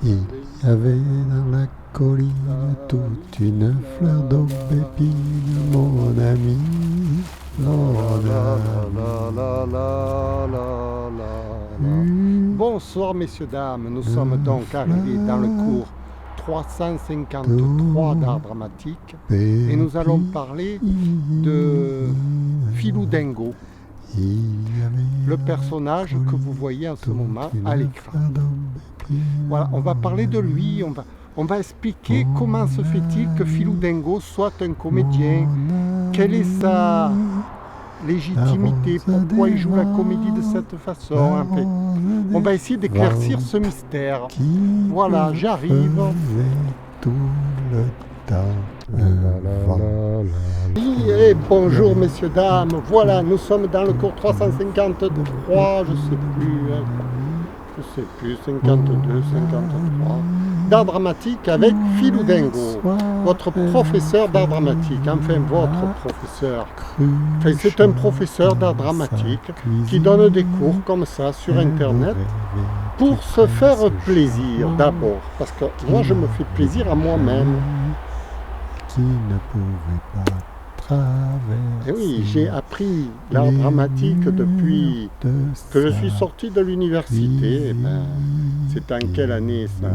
Il y avait dans la colline toute une fleur d'aubépine, mon ami, Bonsoir messieurs, dames, nous sommes donc arrivés dans le cours 353 d'art dramatique et nous allons parler de Philou Dingo, le personnage que vous voyez en ce moment à l'écran. Voilà, on va parler de lui, on va expliquer comment se fait-il que Philou Dingo soit un comédien, quelle est sa légitimité, pourquoi il joue la comédie de cette façon. En fait, on va essayer d'éclaircir ce mystère. Voilà, j'arrive. Tout le temps. Et bonjour messieurs, dames, voilà, nous sommes dans le cours 353, je sais plus, 52, 53, d'art dramatique avec Philou Dingo, votre professeur d'art dramatique, enfin votre professeur. Enfin, c'est un professeur d'art dramatique qui donne des cours comme ça sur internet pour se faire plaisir d'abord, parce que moi je me fais plaisir à moi-même. Qui ne pouvait pas traverser. Et oui, j'ai appris l'art dramatique depuis que je suis sorti de l'université. Eh ben, c'est en quelle année ça?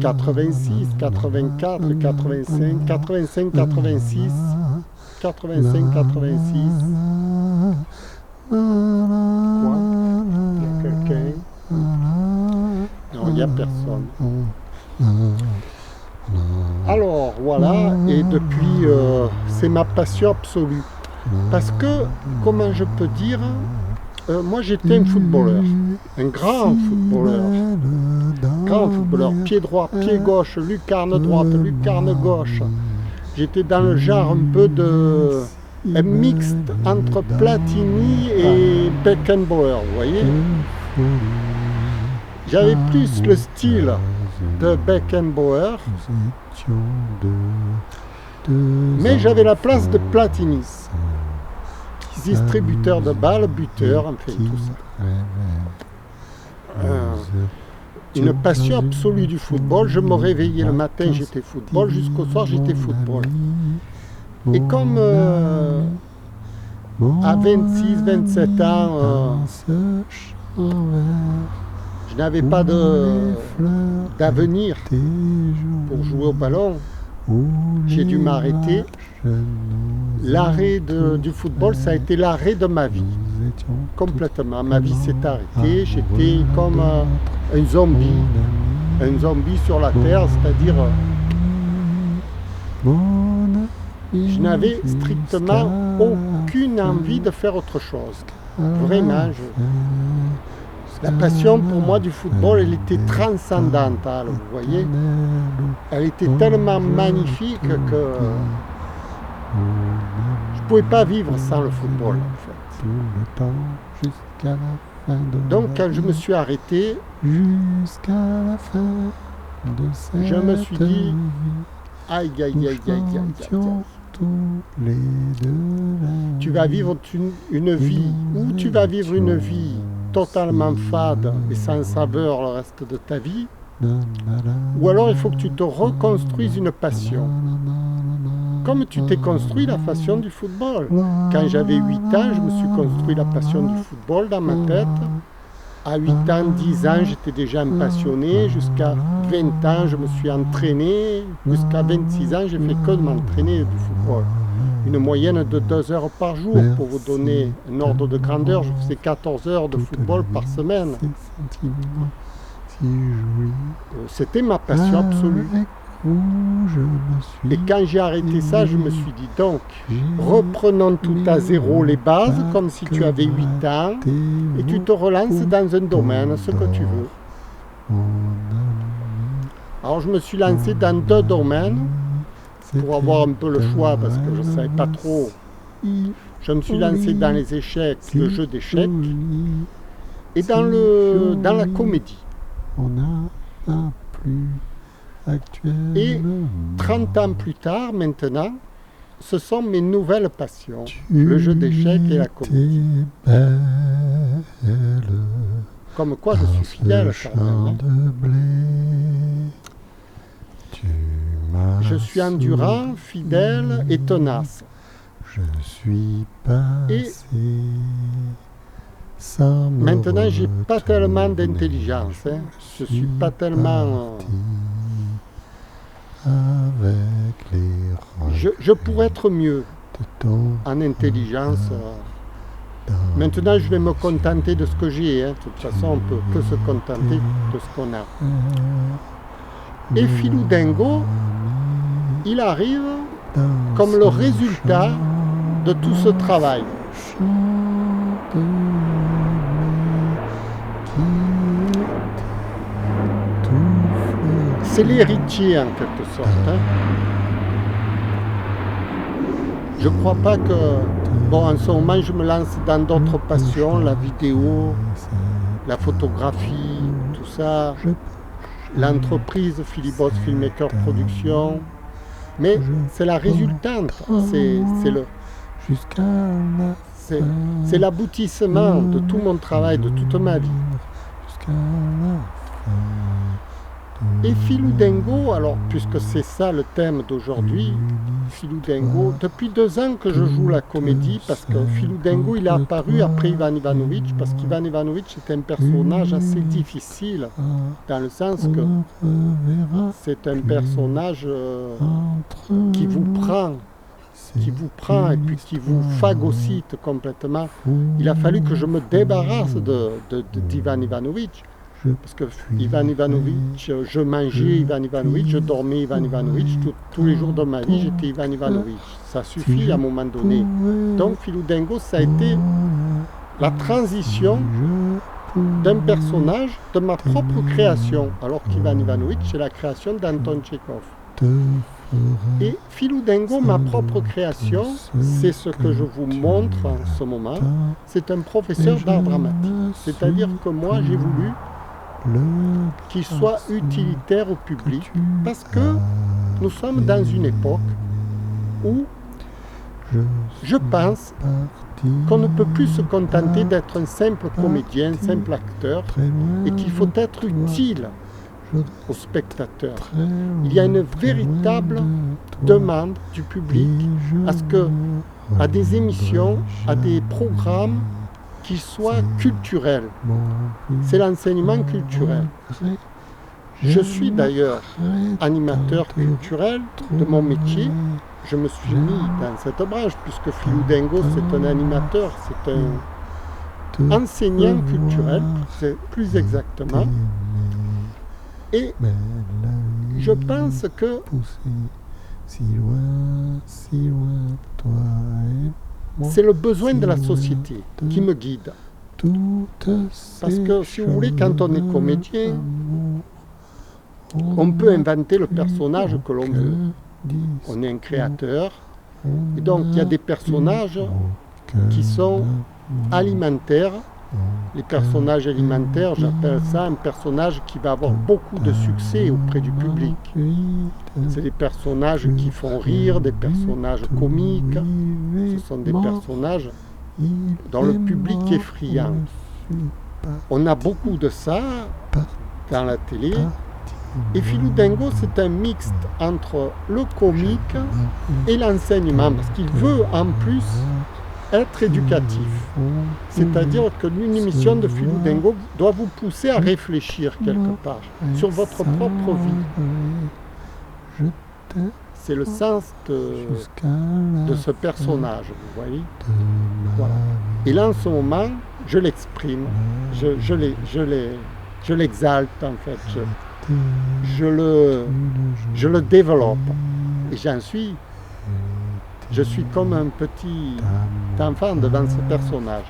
86, 84, 85, 85, 86, 85, 86. Quoi? Il y a quelqu'un? Non, il n'y a personne. Alors voilà, et depuis c'est ma passion absolue. Parce que, comment je peux dire, moi j'étais un footballeur, un grand footballeur, pied droit, pied gauche, lucarne droite, lucarne gauche. J'étais dans le genre un peu de un mixte entre Platini et Beckenbauer, vous voyez. J'avais plus le style de Beckenbauer, mais j'avais la place de Platini, distributeur de balles, buteur, enfin tout ça. Une passion absolue du football. Je me réveillais le matin, j'étais football, jusqu'au soir j'étais football. Et comme à 26-27 ans, je n'avais pas d'avenir pour jouer au ballon, j'ai dû m'arrêter. L'arrêt du football, ça a été l'arrêt de ma vie, complètement. Ma vie s'est arrêtée, j'étais comme un zombie sur la terre, c'est-à-dire je n'avais strictement aucune envie de faire autre chose. Vraiment, la passion pour moi du football, elle était transcendantale, vous voyez. Elle était tellement magnifique que je ne pouvais pas vivre sans le football, en fait. Donc quand je me suis arrêté, je me suis dit, aïe, aïe, aïe, aïe, aïe. Tu vas vivre une vie, ou tu vas vivre une vie totalement fade et sans saveur le reste de ta vie, ou alors il faut que tu te reconstruises une passion. Comme tu t'es construit la passion du football. Quand j'avais 8 ans, je me suis construit la passion du football dans ma tête. À 8 ans, 10 ans, j'étais déjà un passionné. Jusqu'à 20 ans, je me suis entraîné. Jusqu'à 26 ans, j'ai fait que de m'entraîner du football. Une moyenne de 2 heures par jour. Pour vous donner un ordre de grandeur, je faisais 14 heures de football par semaine. C'était ma passion absolue. Et quand j'ai arrêté ça, je me suis dit donc, reprenons tout à zéro les bases, comme si tu avais 8 ans, et tu te relances dans un domaine, ce que tu veux. Alors je me suis lancé dans 2 domaines, pour avoir un peu le choix, parce que je ne savais pas trop. Je me suis lancé dans les échecs, le jeu d'échecs, et dans la comédie. Et 30 ans plus tard, maintenant, ce sont mes nouvelles passions, le jeu d'échecs et la comédie. Comme quoi je suis Dans fidèle ce quand même. champ Hein. de blé, tu m'as Je suis endurant, fidèle et tenace. Je suis passé sans me Maintenant, j'ai pas tellement retourner. d'intelligence. Hein. Je suis pas tellement... parti avec les regrets Je pourrais être mieux de ton en intelligence. dans Maintenant, je vais me contenter de ce que j'ai. Hein. De toute façon, on peut que se contenter de ce qu'on a. Et Philou Dingo, il arrive dans comme le ce résultat de tout ce travail. champ de blé qui était tout fleur. C'est l'héritier en quelque sorte. Hein. Je crois pas que... Bon, en ce moment, je me lance dans d'autres passions, la vidéo, la photographie, tout ça, l'entreprise Philibos Filmmaker Production. Mais c'est la résultante, Jusqu'à la c'est l'aboutissement de tout mon travail, de toute ma vie. Jusqu'à la fin. Et Philou Dingo, alors puisque c'est ça le thème d'aujourd'hui, Philou Dingo, depuis 2 ans que je joue la comédie, parce que Philou Dingo il est apparu après Ivan Ivanovic, parce qu'Ivan Ivanovic est un personnage assez difficile, dans le sens que c'est un personnage qui vous prend et puis qui vous phagocyte complètement. Il a fallu que je me débarrasse d'Ivan Ivanovic. Parce que Ivan Ivanovic, je mangeais Ivan Ivanovic, je dormais Ivan Ivanovic, tous les jours de ma vie j'étais Ivan Ivanovic. Ça suffit à un moment donné. Donc Philou Dingo, ça a été la transition d'un personnage de ma propre création, alors qu'Ivan Ivanovic, c'est la création d'Anton Tchekhov. Et Philou Dingo, ma propre création, c'est ce que je vous montre en ce moment, c'est un professeur d'art dramatique. C'est-à-dire que moi, j'ai voulu qu'il soit utilitaire au public, parce que nous sommes dans une époque où je pense qu'on ne peut plus se contenter d'être un simple comédien, un simple acteur, et qu'il faut être utile aux spectateurs. Il y a une véritable demande du public à des émissions, à des programmes qui soient culturels. C'est l'enseignement culturel. Je suis d'ailleurs animateur culturel de mon métier. Je me suis mis dans cette branche, puisque Philou Dingo, c'est un animateur, c'est un enseignant culturel, c'est plus exactement. Et je pense que c'est le besoin de la société qui me guide. Parce que, si vous voulez, quand on est comédien, on peut inventer le personnage que l'on veut. On est un créateur. Et donc, il y a des personnages qui sont alimentaires. Les personnages alimentaires, j'appelle ça un personnage qui va avoir beaucoup de succès auprès du public. C'est des personnages qui font rire, des personnages comiques. Ce sont des personnages dont le public est friand. On a beaucoup de ça dans la télé. Et Philou Dingo, c'est un mixte entre le comique et l'enseignement, parce qu'il veut en plus être éducatif. C'est-à-dire qu'une émission de Philou Dingo doit vous pousser à réfléchir quelque part sur votre propre vie. C'est le sens de ce personnage, vous voyez. Voilà. Et là, en ce moment, je l'exprime, je l'exalte en fait, je le développe. Et je suis comme un petit enfant devant ce personnage.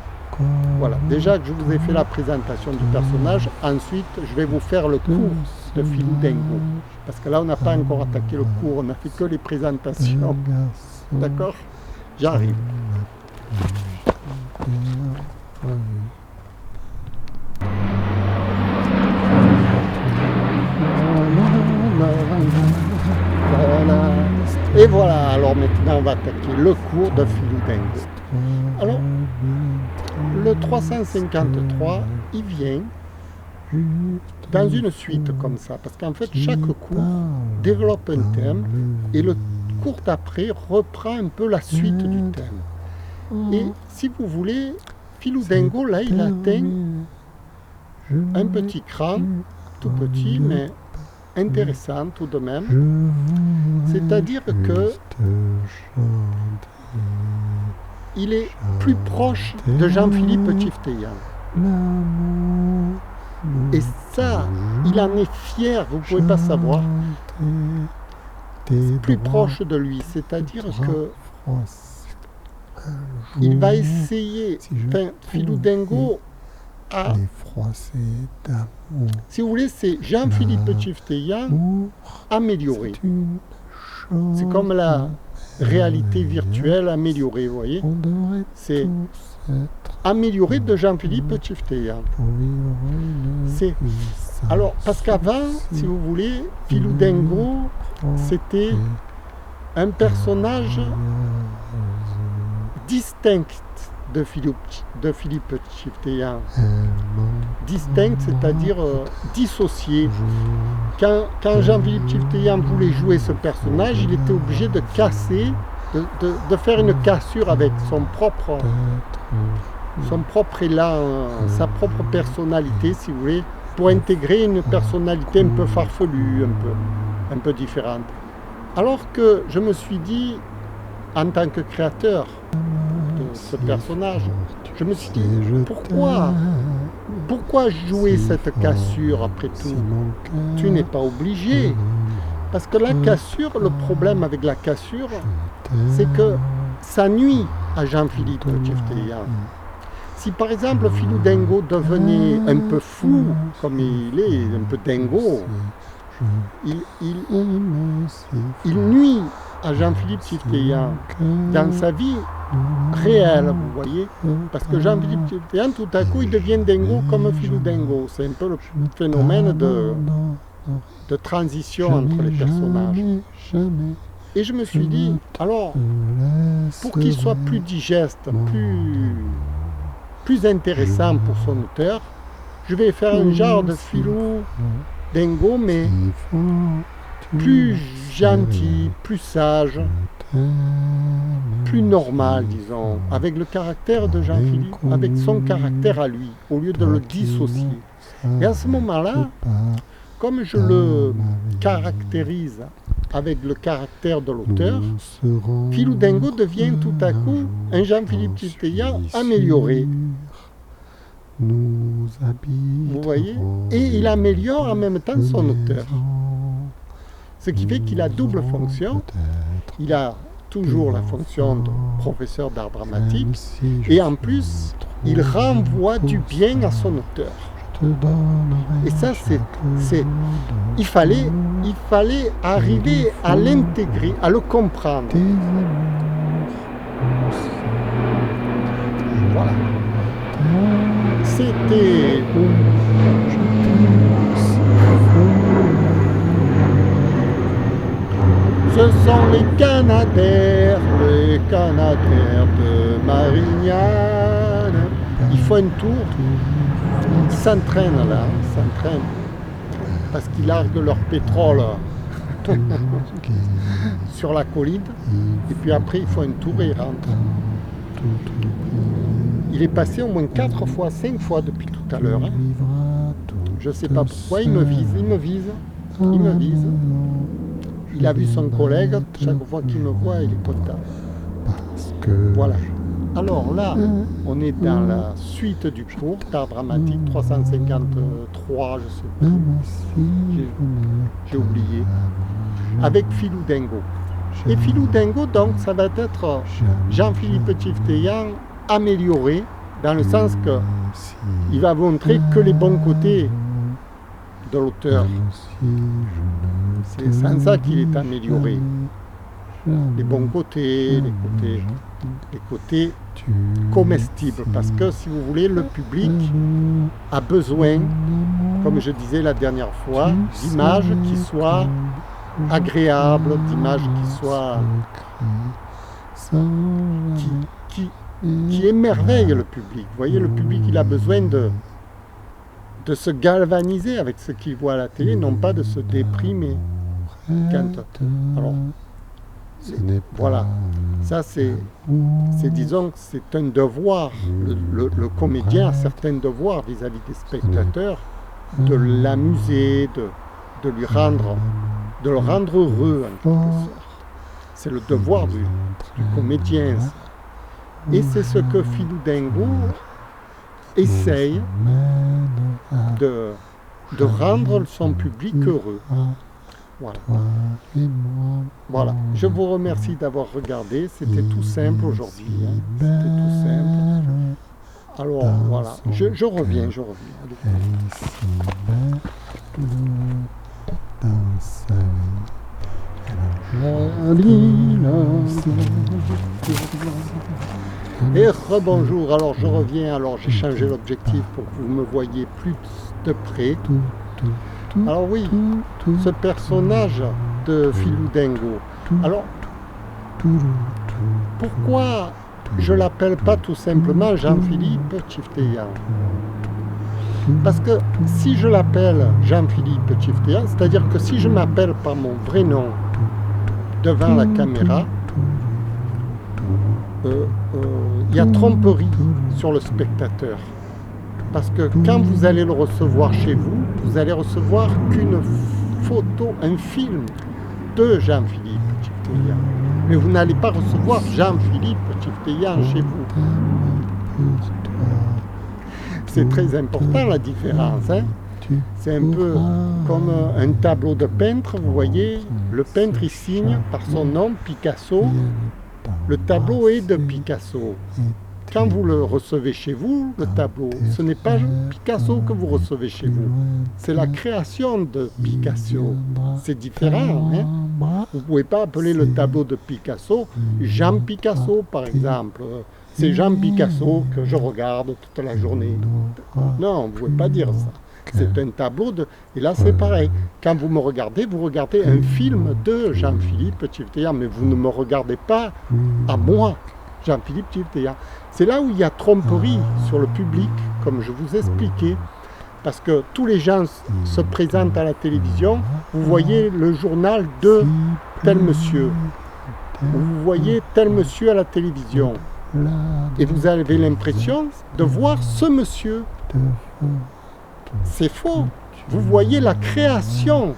Voilà, déjà que je vous ai fait la présentation du personnage, ensuite je vais vous faire le cours de Philou Dingo. Parce que là on n'a pas encore attaqué le cours, on n'a fait que les présentations. D'accord? J'arrive. Et voilà, alors maintenant on va attaquer le cours de Philou Dingo. Alors, le 353, il vient dans une suite comme ça. Parce qu'en fait, chaque cours développe un thème et le cours d'après reprend un peu la suite du thème. Et si vous voulez, Philou Dingo, là, il atteint un petit cran, tout petit, mais intéressant tout de même. C'est-à-dire que il est plus proche de Jean-Philippe Tchifteyan. Et ça, il en est fier, vous ne pouvez pas savoir. Plus proche de lui, c'est-à-dire que il va essayer, enfin, Philou Dingo a, si vous voulez, c'est Jean-Philippe Tchifteyan amélioré. C'est comme la réalité virtuelle améliorée, vous voyez. C'est amélioré de Jean-Philippe Tchifteyan. Alors, parce qu'avant, si vous voulez, Philou Dingo, c'était un personnage distinct de Philippe Tchifteyan. Distinct, c'est-à-dire dissocié. Quand Jean-Philippe Tchifteyan voulait jouer ce personnage, il était obligé de casser, de faire une cassure avec son propre élan, sa propre personnalité, si vous voulez, pour intégrer une personnalité un peu farfelue, un peu différente. Alors que je me suis dit, en tant que créateur de ce personnage, je me suis dit, pourquoi jouer cette cassure après tout? Tu n'es pas obligé. Parce que la cassure, le problème avec la cassure, c'est que ça nuit à Jean-Philippe Tchifteyan. Si par exemple Philou Dingo devenait un peu fou, comme il est, un peu dingo, il nuit à Jean-Philippe Tchifteyan dans sa vie réelle, vous voyez. Parce que Jean-Philippe Tchifteyan, tout à coup, il devient dingo comme Philou Dingo. C'est un peu le phénomène de transition entre les personnages. Et je me suis dit, alors, pour qu'il soit plus digeste, plus intéressant pour son auteur, je vais faire un genre de Philou Dingo, mais plus gentil, plus sage, plus normal, disons, avec le caractère de Jean-Philippe, avec son caractère à lui, au lieu de le dissocier. Et à ce moment-là, comme je le caractérise avec le caractère de l'auteur, Philou Dingo devient tout à coup un Jean-Philippe Tchifteyan amélioré. Vous voyez? Et il améliore en même temps son auteur. Ce qui fait qu'il a double fonction. Il a toujours la fonction de professeur d'art dramatique et en plus, il renvoie du bien à son auteur. Et ça, il fallait arriver à l'intégrer, à le comprendre. Voilà. C'était ce sont les Canadaires de Marignane. Il faut un tour. Ils s'entraînent là, parce qu'ils larguent leur pétrole sur la colline, et puis après ils font un tour et ils rentrent. Il est passé au moins 4 fois, 5 fois depuis tout à l'heure. Je ne sais pas pourquoi, il me vise. Il a vu son collègue, chaque fois qu'il me voit, il est content. Voilà. Alors là, on est dans la suite du cours d'art dramatique 353, je sais plus. J'ai oublié. Avec Philou Dingo. Et Philou Dingo, donc, ça va être Jean-Philippe Tchifteyan amélioré, dans le sens que il va montrer que les bons côtés de l'auteur. C'est sans ça qu'il est amélioré. Les bons côtés, les côtés comestibles. Parce que, si vous voulez, le public a besoin, comme je disais la dernière fois, d'images qui soient agréables, d'images qui soient... qui émerveillent le public. Vous voyez, le public, il a besoin de de se galvaniser avec ce qu'ils voient à la télé, non pas de se déprimer. Alors, voilà, ça disons, c'est un devoir. Le comédien a certains devoirs vis-à-vis des spectateurs, de l'amuser, de le rendre heureux en quelque sorte. C'est le devoir du comédien. Ça. Et c'est ce que Philou Dingo essaye de rendre son public heureux. Voilà. Voilà. Je vous remercie d'avoir regardé. C'était tout simple aujourd'hui. C'était tout simple. Alors voilà. Je reviens. Et rebonjour, alors je reviens, alors j'ai changé l'objectif pour que vous me voyiez plus de près. Alors oui, ce personnage de Philou Dingo, alors pourquoi je l'appelle pas tout simplement Jean-Philippe Tchifteyan? Parce que si je l'appelle Jean-Philippe Tchifteyan, c'est-à-dire que si je m'appelle par mon vrai nom devant la caméra, il y a tromperie sur le spectateur. Parce que quand vous allez le recevoir chez vous, vous allez recevoir qu'une photo, un film de Jean-Philippe Tchifteyan. Mais vous n'allez pas recevoir Jean-Philippe Tchifteyan chez vous. C'est très important la différence. C'est un peu comme un tableau de peintre, vous voyez, le peintre il signe par son nom, Picasso. Le tableau est de Picasso. Quand vous le recevez chez vous, le tableau, ce n'est pas Picasso que vous recevez chez vous. C'est la création de Picasso. C'est différent. Vous ne pouvez pas appeler le tableau de Picasso Jean Picasso, par exemple. C'est Jean Picasso que je regarde toute la journée. Non, vous ne pouvez pas dire ça. C'est un tableau de... Et là, c'est pareil. Quand vous regardez un film de Jean-Philippe Tchifteyan, mais vous ne me regardez pas à moi, Jean-Philippe Tchifteyan. C'est là où il y a tromperie sur le public, comme je vous expliquais. Parce que tous les gens se présentent à la télévision, vous voyez le journal de tel monsieur. Vous voyez tel monsieur à la télévision. Et vous avez l'impression de voir ce monsieur. C'est faux. Vous voyez la création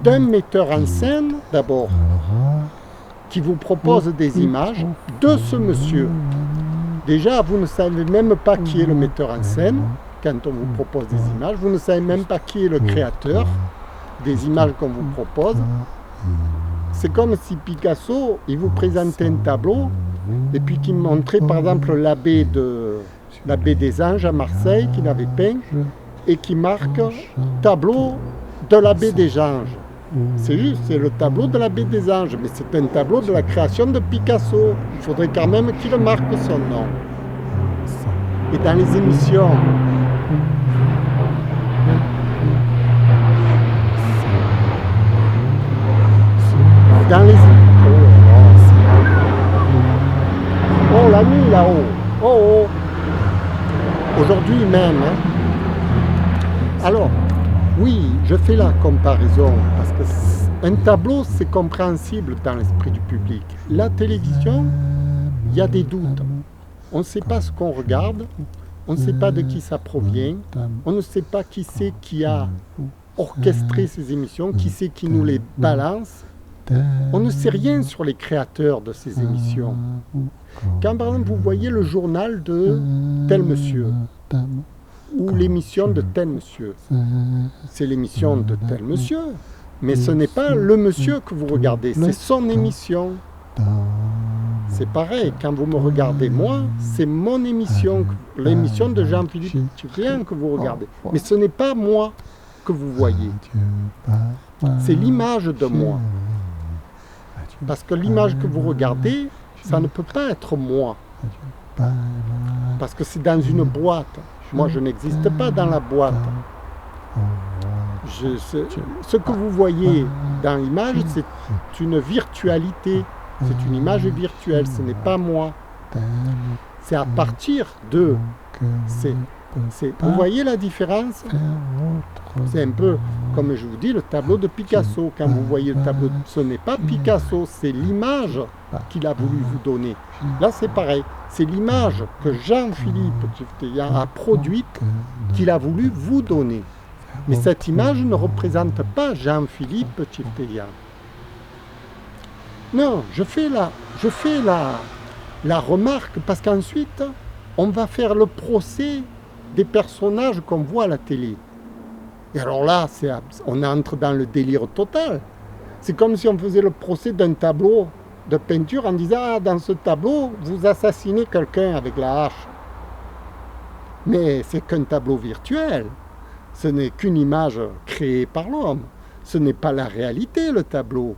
d'un metteur en scène, d'abord, qui vous propose des images de ce monsieur. Déjà, vous ne savez même pas qui est le metteur en scène quand on vous propose des images. Vous ne savez même pas qui est le créateur des images qu'on vous propose. C'est comme si Picasso, il vous présentait un tableau et puis qu'il montrait par exemple l'abbé des Anges à Marseille qu'il avait peint et qui marque tableau de l'abbé des Anges. C'est juste, c'est le tableau de l'abbé des Anges, mais c'est un tableau de la création de Picasso. Il faudrait quand même qu'il marque son nom. Et dans les émissions, oh la nuit là-haut, oh. Aujourd'hui même, Alors, oui, je fais la comparaison, parce qu'un tableau, c'est compréhensible dans l'esprit du public. La télévision, il y a des doutes. On ne sait pas ce qu'on regarde, on ne sait pas de qui ça provient, on ne sait pas qui c'est qui a orchestré ces émissions, qui c'est qui nous les balance. On ne sait rien sur les créateurs de ces émissions. Quand par exemple vous voyez le journal de tel monsieur, ou l'émission de tel monsieur, c'est l'émission de tel monsieur, mais ce n'est pas le monsieur que vous regardez, c'est son émission. C'est pareil, quand vous me regardez moi, c'est mon émission, l'émission de Jean-Philippe Tchifteyan que vous regardez. Mais ce n'est pas moi que vous voyez, c'est l'image de moi. Parce que l'image que vous regardez, ça ne peut pas être moi. Parce que c'est dans une boîte. Moi, je n'existe pas dans la boîte. Ce que vous voyez dans l'image, c'est une virtualité. C'est une image virtuelle, ce n'est pas moi. C'est à partir de... Vous voyez la différence? C'est un peu, comme je vous dis, le tableau de Picasso. Quand vous voyez le tableau, ce n'est pas Picasso, c'est l'image qu'il a voulu vous donner. Là, c'est pareil. C'est l'image que Jean-Philippe Tchefteyan a produite qu'il a voulu vous donner. Mais cette image ne représente pas Jean-Philippe Tchefteyan. Non, je fais la remarque parce qu'ensuite, on va faire le procès des personnages qu'on voit à la télé. Et alors là, on entre dans le délire total. C'est comme si on faisait le procès d'un tableau de peinture en disant « Ah, dans ce tableau, vous assassinez quelqu'un avec la hache. » Mais c'est qu'un tableau virtuel. Ce n'est qu'une image créée par l'homme. Ce n'est pas la réalité, le tableau.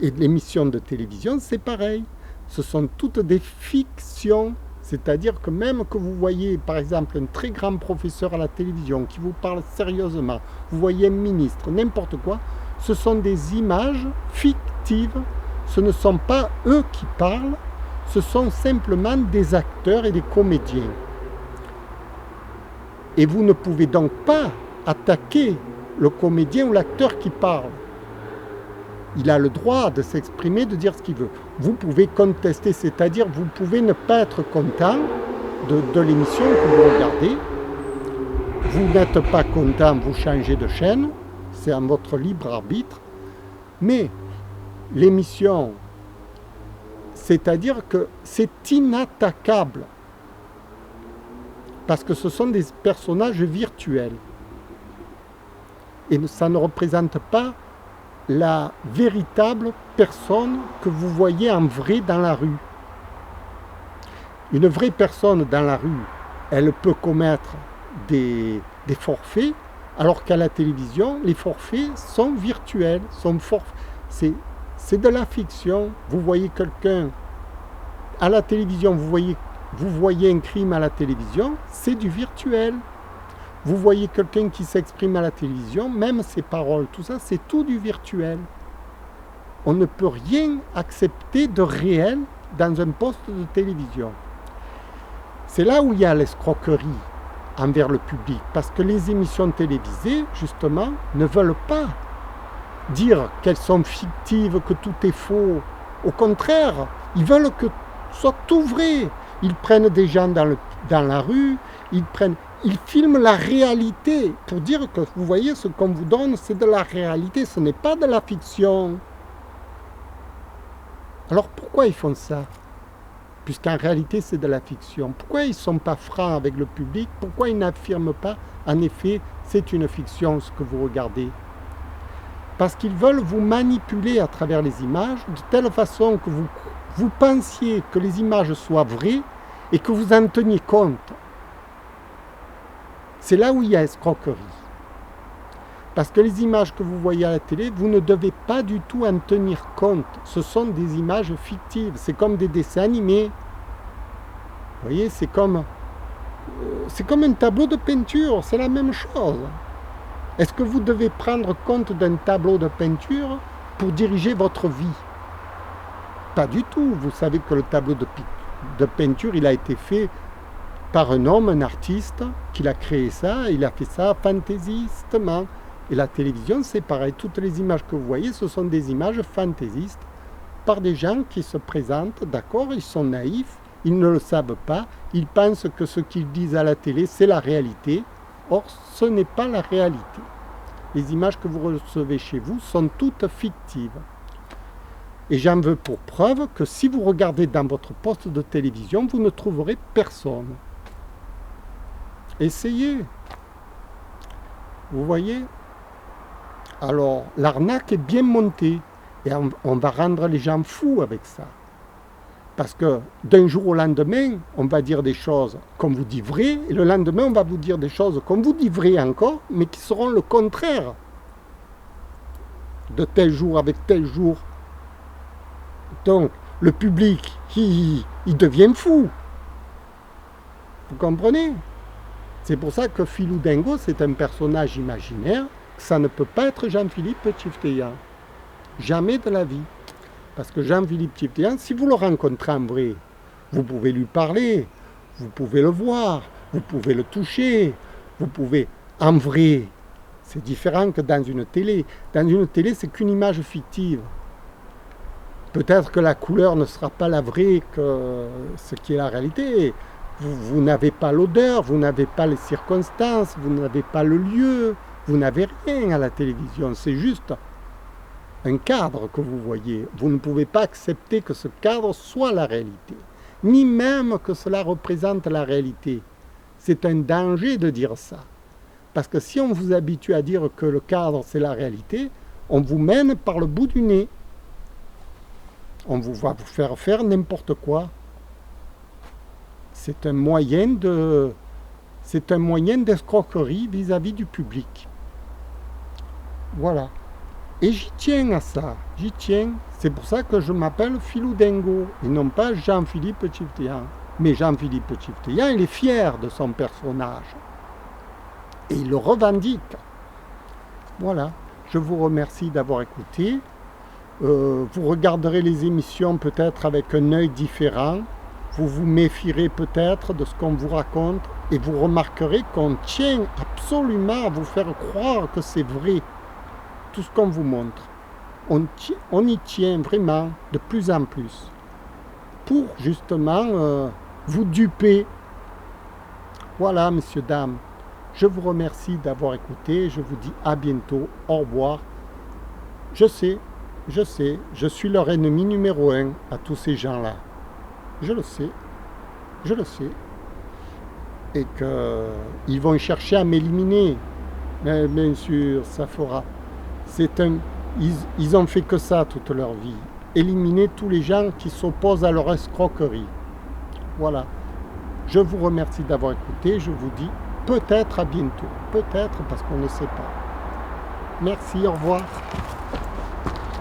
Et l'émission de télévision, c'est pareil. Ce sont toutes des fictions. C'est-à-dire que même que vous voyez, par exemple, un très grand professeur à la télévision qui vous parle sérieusement, vous voyez un ministre, n'importe quoi, ce sont des images fictives. Ce ne sont pas eux qui parlent, ce sont simplement des acteurs et des comédiens. Et vous ne pouvez donc pas attaquer le comédien ou l'acteur qui parle. Il a le droit de s'exprimer, de dire ce qu'il veut. Vous pouvez contester, c'est-à-dire vous pouvez ne pas être content de l'émission que vous regardez. Vous n'êtes pas content, vous changez de chaîne, c'est à votre libre arbitre. Mais l'émission, c'est-à-dire que c'est inattaquable. Parce que ce sont des personnages virtuels. Et ça ne représente pas la véritable personne que vous voyez en vrai dans la rue. Une vraie personne dans la rue, elle peut commettre des forfaits, alors qu'à la télévision, les forfaits sont virtuels, c'est de la fiction. Vous voyez quelqu'un à la télévision, vous voyez un crime à la télévision, c'est du virtuel. Vous voyez quelqu'un qui s'exprime à la télévision, même ses paroles, tout ça, c'est tout du virtuel. On ne peut rien accepter de réel dans un poste de télévision. C'est là où il y a l'escroquerie envers le public, parce que les émissions télévisées, justement, ne veulent pas dire qu'elles sont fictives, que tout est faux. Au contraire, ils veulent que soit tout vrai. Ils prennent des gens dans la rue, ils filment la réalité pour dire que, vous voyez, ce qu'on vous donne, c'est de la réalité, ce n'est pas de la fiction. Alors pourquoi ils font ça? Puisqu'en réalité, c'est de la fiction. Pourquoi ils ne sont pas francs avec le public? Pourquoi ils n'affirment pas, en effet, c'est une fiction ce que vous regardez? Parce qu'ils veulent vous manipuler à travers les images, de telle façon que vous pensiez que les images soient vraies et que vous en teniez compte. C'est là où il y a escroquerie. Parce que les images que vous voyez à la télé, vous ne devez pas du tout en tenir compte. Ce sont des images fictives. C'est comme des dessins animés. Vous voyez, c'est comme un tableau de peinture. C'est la même chose. Est-ce que vous devez prendre compte d'un tableau de peinture pour diriger votre vie? Pas du tout. Vous savez que le tableau de peinture, il a été fait par un homme, un artiste, qui a créé ça, il a fait ça fantaisistement. Et la télévision, c'est pareil. Toutes les images que vous voyez, ce sont des images fantaisistes par des gens qui se présentent, d'accord, ils sont naïfs, ils ne le savent pas, ils pensent que ce qu'ils disent à la télé, c'est la réalité. Or, ce n'est pas la réalité. Les images que vous recevez chez vous sont toutes fictives. Et j'en veux pour preuve que si vous regardez dans votre poste de télévision, vous ne trouverez personne. Essayez. Vous voyez? Alors, l'arnaque est bien montée. Et on va rendre les gens fous avec ça. Parce que d'un jour au lendemain, on va dire des choses qu'on vous dit vraies, et le lendemain, on va vous dire des choses qu'on vous dit vraies encore, mais qui seront le contraire. De tel jour avec tel jour. Donc, le public, il devient fou. Vous comprenez? C'est pour ça que Philou Dingo, c'est un personnage imaginaire. Ça ne peut pas être Jean-Philippe Tchefteyan. Jamais de la vie. Parce que Jean-Philippe Tchefteyan, si vous le rencontrez en vrai, vous pouvez lui parler, vous pouvez le voir, Vous pouvez le toucher, vous pouvez... En vrai, c'est différent que dans une télé. Dans une télé, c'est qu'une image fictive. Peut-être que la couleur ne sera pas la vraie que ce qui est la réalité. Vous n'avez pas l'odeur, vous n'avez pas les circonstances, vous n'avez pas le lieu, vous n'avez rien à la télévision. C'est juste un cadre que vous voyez. Vous ne pouvez pas accepter que ce cadre soit la réalité, ni même que cela représente la réalité. C'est un danger de dire ça. Parce que si on vous habitue à dire que le cadre c'est la réalité, on vous mène par le bout du nez. On va vous faire n'importe quoi. C'est un moyen d'escroquerie vis-à-vis du public. Voilà. Et j'y tiens à ça. J'y tiens. C'est pour ça que je m'appelle Philou Dingo et non pas Jean-Philippe Tchiftéan. Mais Jean-Philippe Tchiftéan, il est fier de son personnage. Et il le revendique. Voilà. Je vous remercie d'avoir écouté. Vous regarderez les émissions peut-être avec un œil différent. Vous vous méfierez peut-être de ce qu'on vous raconte et vous remarquerez qu'on tient absolument à vous faire croire que c'est vrai, tout ce qu'on vous montre. On y tient vraiment de plus en plus pour justement vous duper. Voilà, messieurs, dames. Je vous remercie d'avoir écouté. Je vous dis à bientôt. Au revoir. Je sais, je suis leur ennemi numéro 1 à tous ces gens-là. Je le sais. Et qu'ils vont chercher à m'éliminer. Mais bien sûr, ça fera. Ils ont fait que ça toute leur vie. Éliminer tous les gens qui s'opposent à leur escroquerie. Voilà. Je vous remercie d'avoir écouté. Je vous dis peut-être à bientôt. Peut-être parce qu'on ne sait pas. Merci, au revoir.